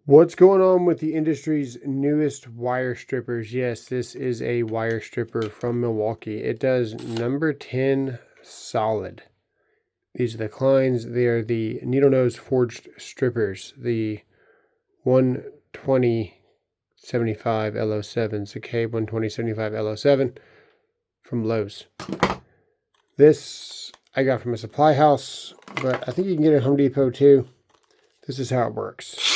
What's going on with the industry's newest wire strippers? Yes, this is a wire stripper from Milwaukee. It does number 10 solid. These are the KLEINs. They are the needle nose forged strippers. The 12075 LO7s, the K12075 LO7 from Lowe's. This I got from a supply house, but I think you can get it at Home Depot too. This is how it works.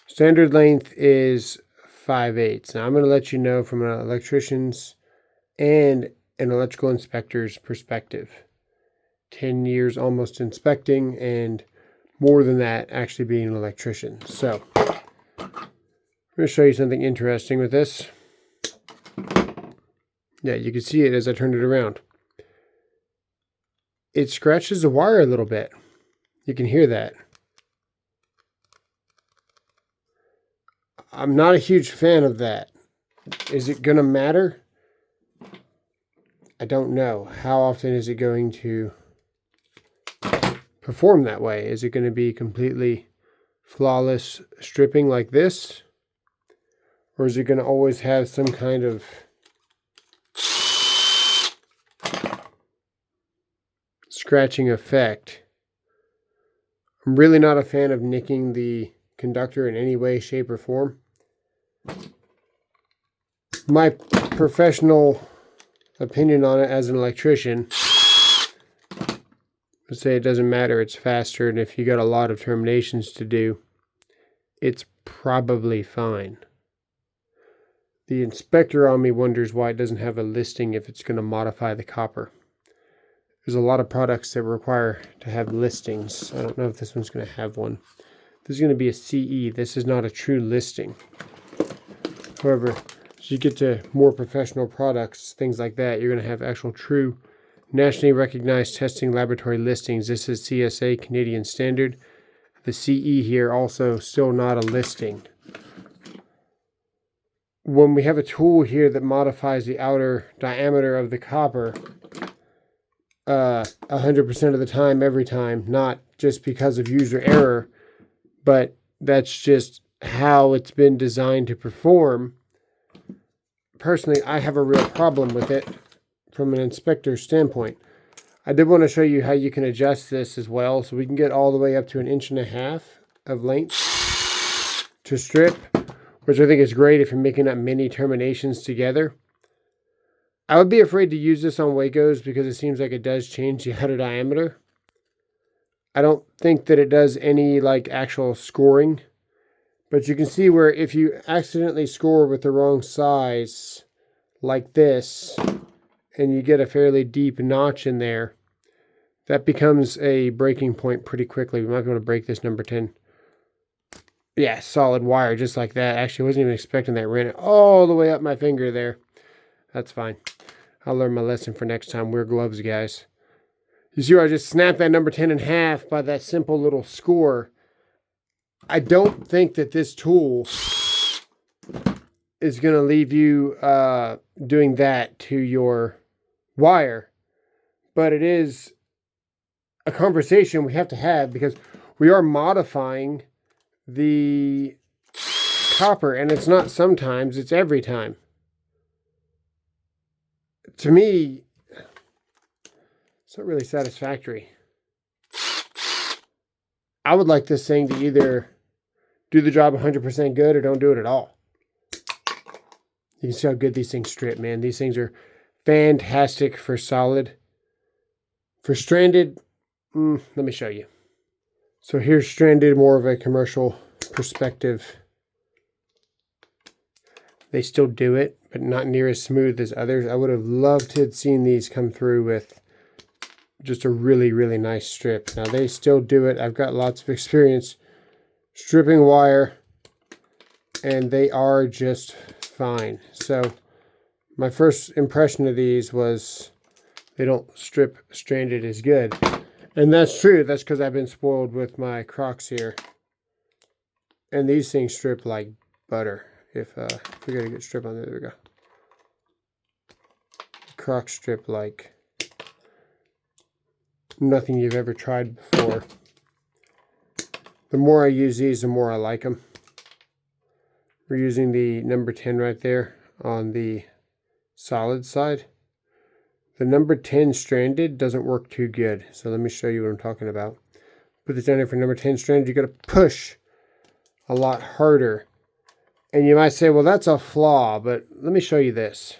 Standard length is 5/8. Now I'm going to let you know from an electrician's and an electrical inspector's perspective. 10 years almost inspecting and more than that actually being an electrician. So I'm going to show you something interesting with this. Yeah, you can see it as I turn it around. It scratches the wire a little bit. You can hear that. I'm not a huge fan of that. Is it going to matter? I don't know. How often is it going to perform that way? Is it going to be completely flawless stripping like this? Or is it going to always have some kind of scratching effect? I'm really not a fan of nicking the conductor in any way, shape, or form. My professional opinion on it as an electrician would say it doesn't matter, it's faster, and if you got a lot of terminations to do, it's probably fine. The inspector on me wonders why it doesn't have a listing if it's going to modify the copper. There's a lot of products that require to have listings. I don't know if this one's going to have one. This is going to be a CE. This is not a true listing. However, as you get to more professional products, things like that, you're going to have actual true nationally recognized testing laboratory listings. This is CSA Canadian Standard. The CE here also still not a listing. When we have a tool here that modifies the outer diameter of the copper 100% of the time, every time, not just because of user error, but that's just how it's been designed to perform. Personally, I have a real problem with it from an inspector's standpoint. I did want to show you how you can adjust this as well, so we can get all the way up to 1.5 inches of length to strip, which I think is great if you're making up many terminations together. I would be afraid to use this on Wacos because it seems like it does change the outer diameter. I don't think that it does any like actual scoring, but you can see where if you accidentally score with the wrong size like this and you get a fairly deep notch in there, that becomes a breaking point pretty quickly. We might be able to break this number 10. Yeah, solid wire just like that. Actually, I wasn't even expecting that. Ran it all the way up my finger there. That's fine. I'll learn my lesson for next time. Wear gloves, guys. You see where I just snapped that number 10 in half by that simple little score. I don't think that this tool is going to leave you doing that to your wire. But it is a conversation we have to have because we are modifying the copper. And it's not sometimes, it's every time. To me, it's not really satisfactory. I would like this thing to either do the job 100% good or don't do it at all. You can see how good these things strip, man. These things are fantastic for solid. For stranded, let me show you. So here's stranded, more of a commercial perspective. They still do it, but not near as smooth as others. I would have loved to have seen these come through with just a really, really nice strip. Now they still do it. I've got lots of experience stripping wire, and they are just fine. So my first impression of these was they don't strip stranded as good. And that's true. That's because I've been spoiled with my Crocs here. And these things strip like butter. If we got a good strip on there, we go. Croc strip like nothing you've ever tried before. The more I use these, the more I like them. We're using the number 10 right there on the solid side. The number 10 stranded doesn't work too good. So let me show you what I'm talking about. Put this down here for number 10 stranded. You got to push a lot harder. And you might say, well, that's a flaw, but let me show you this.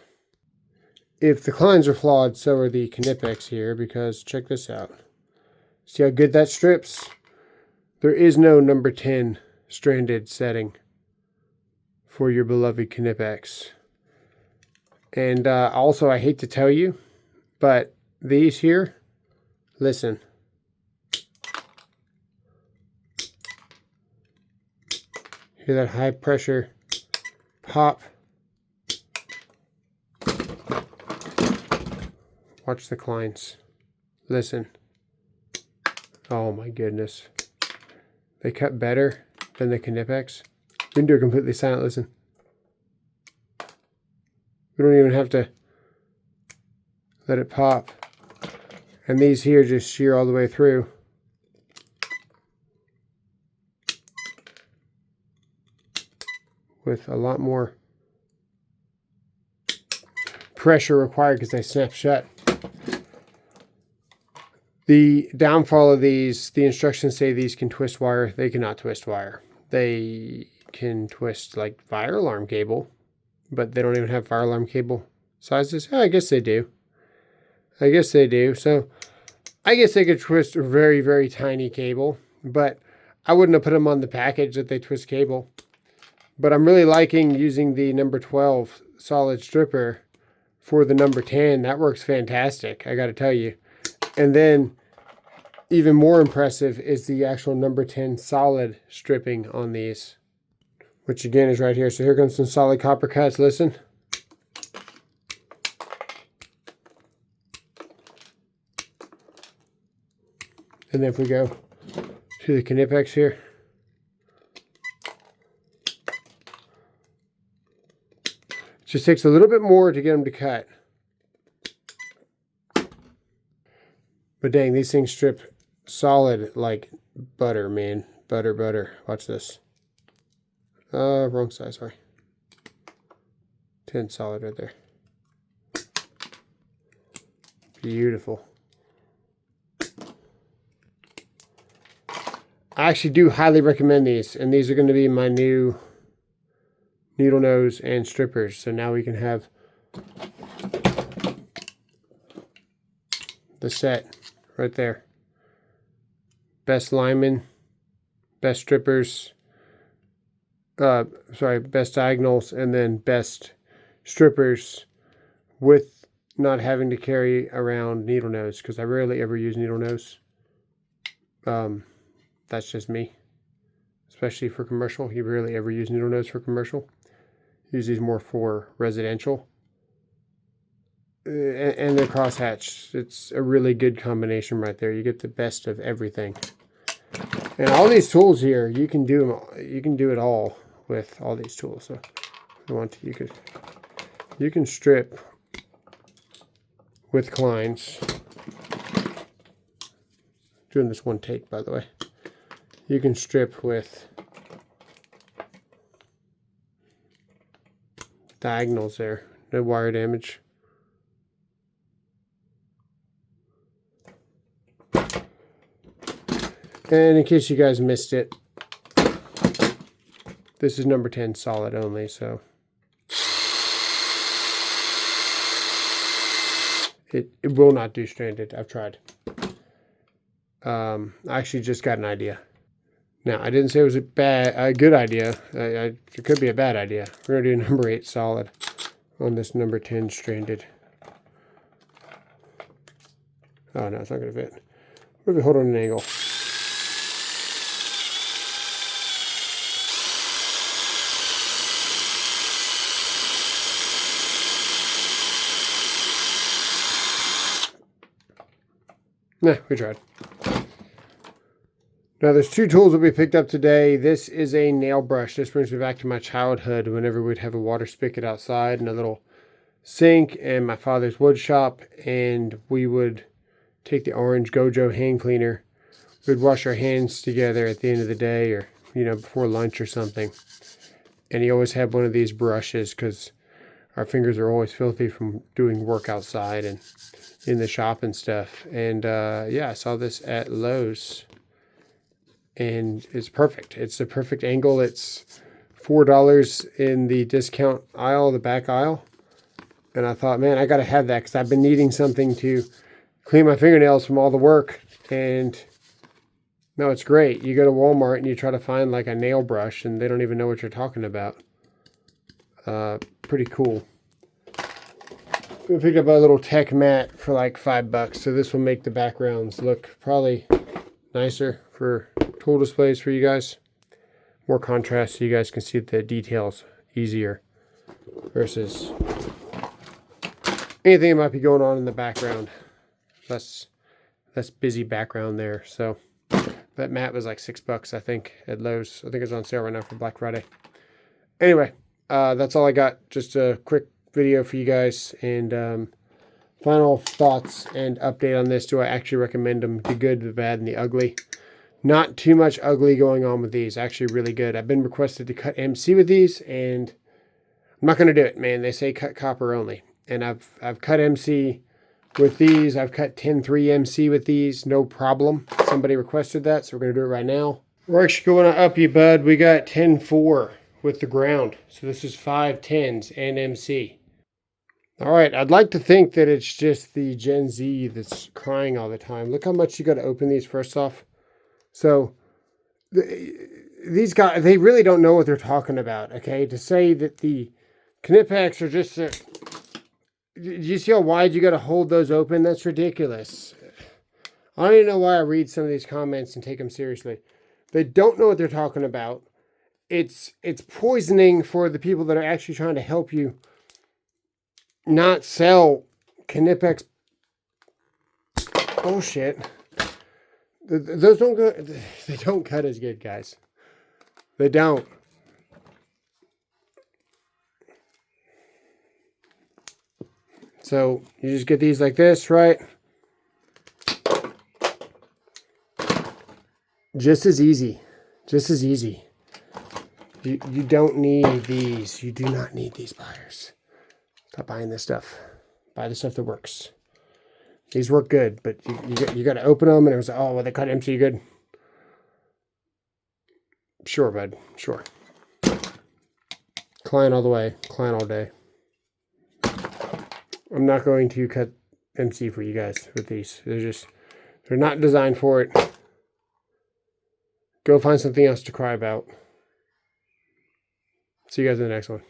If the KLEINs are flawed, so are the Knipex here, because check this out. See how good that strips? There is no number 10 stranded setting for your beloved Knipex. And also, I hate to tell you, but these here, listen. Hear that high pressure pop? Watch the KLEINs. Listen. Oh my goodness. They cut better than the Knipex. We can do it completely silent, listen. We don't even have to let it pop. And these here just shear all the way through. With a lot more pressure required because they snap shut. The downfall of these, the instructions say these can twist wire. They cannot twist wire. They can twist like fire alarm cable, but they don't even have fire alarm cable sizes. Oh, I guess they do. I guess they do. So I guess they could twist a very, very tiny cable, but I wouldn't have put them on the package that they twist cable. But I'm really liking using the number 12 solid stripper for the number 10. That works fantastic, I got to tell you. And then even more impressive is the actual number 10 solid stripping on these, which again is right here. So here comes some solid copper cuts. Listen. And then if we go to the Knipex here, it just takes a little bit more to get them to cut. But dang, these things strip solid like butter, man. Butter, butter. Watch this. Wrong size, sorry. 10 solid right there. Beautiful. I actually do highly recommend these, and these are going to be my new needle nose and strippers. So now we can have the set right there. Best linemen, best strippers, best diagonals, and then best strippers with not having to carry around needle nose, because I rarely ever use needle nose. That's just me, especially for commercial. You rarely ever use needle nose for commercial. Use these more for residential. And they're crosshatched. It's a really good combination right there. You get the best of everything. And all these tools here, you can do them. You can do it all with all these tools. So if you want to, you can strip with KLEINs. Doing this one take, by the way. You can strip with diagonals there. No wire damage. And in case you guys missed it, this is number 10 solid only, so it will not do stranded. I've tried. I actually just got an idea. Now, I didn't say it was a good idea. It could be a bad idea. We're going to do number 8 solid on this number 10 stranded. Oh, no, it's not going to fit. What if we hold on an angle? Nah, we tried. Now, there's two tools that we picked up today. This is a nail brush. This brings me back to my childhood whenever we'd have a water spigot outside and a little sink and my father's wood shop, and we would take the orange Gojo hand cleaner we'd wash our hands together at the end of the day, or, you know, before lunch or something. And he always had one of these brushes because our fingers are always filthy from doing work outside and in the shop and stuff. And yeah, I saw this at Lowe's, and it's perfect. It's the perfect angle. It's $4 in the discount aisle, the back aisle. And I thought, man, I got to have that because I've been needing something to clean my fingernails from all the work. And no, it's great. You go to Walmart and you try to find like a nail brush and they don't even know what you're talking about. Pretty cool. We picked up a little tech mat for like $5. So this will make the backgrounds look probably nicer for tool displays for you guys. More contrast so you guys can see the details easier versus anything that might be going on in the background. Less busy background there. So that mat was like $6, I think, at Lowe's. I think it's on sale right now for Black Friday. Anyway, that's all I got. Just a quick video for you guys. And final thoughts and update on this. Do I actually recommend them? The good, the bad, and the ugly. Not too much ugly going on with these. Actually really good. I've been requested to cut MC with these, and I'm not going to do it, man. They say cut copper only. And I've cut MC with these. I've cut 10-3 MC with these, no problem. Somebody requested that, so we're going to do it right now. We're actually going to up you, bud. We got 10-4 with the ground. So this is 5 10s and MC. All right, I'd like to think that it's just the Gen Z that's crying all the time. Look how much you got to open these first off. So these guys, they really don't know what they're talking about, okay? To say that the Knipex are just... do you see how wide you got to hold those open? That's ridiculous. I don't even know why I read some of these comments and take them seriously. They don't know what they're talking about. It's poisoning for the people that are actually trying to help you not sell Knipex bullshit. Those don't go. They don't cut as good, guys. They don't. So you just get these like this, right? Just as easy. Just as easy. You don't need these. You do not need these, buyers. Stop buying this stuff. Buy the stuff that works. These work good, but you got to open them, and it was, oh, well, they cut MC good. Sure, bud. Sure. KLEIN all the way. KLEIN all day. I'm not going to cut MC for you guys with these. They're not designed for it. Go find something else to cry about. See you guys in the next one.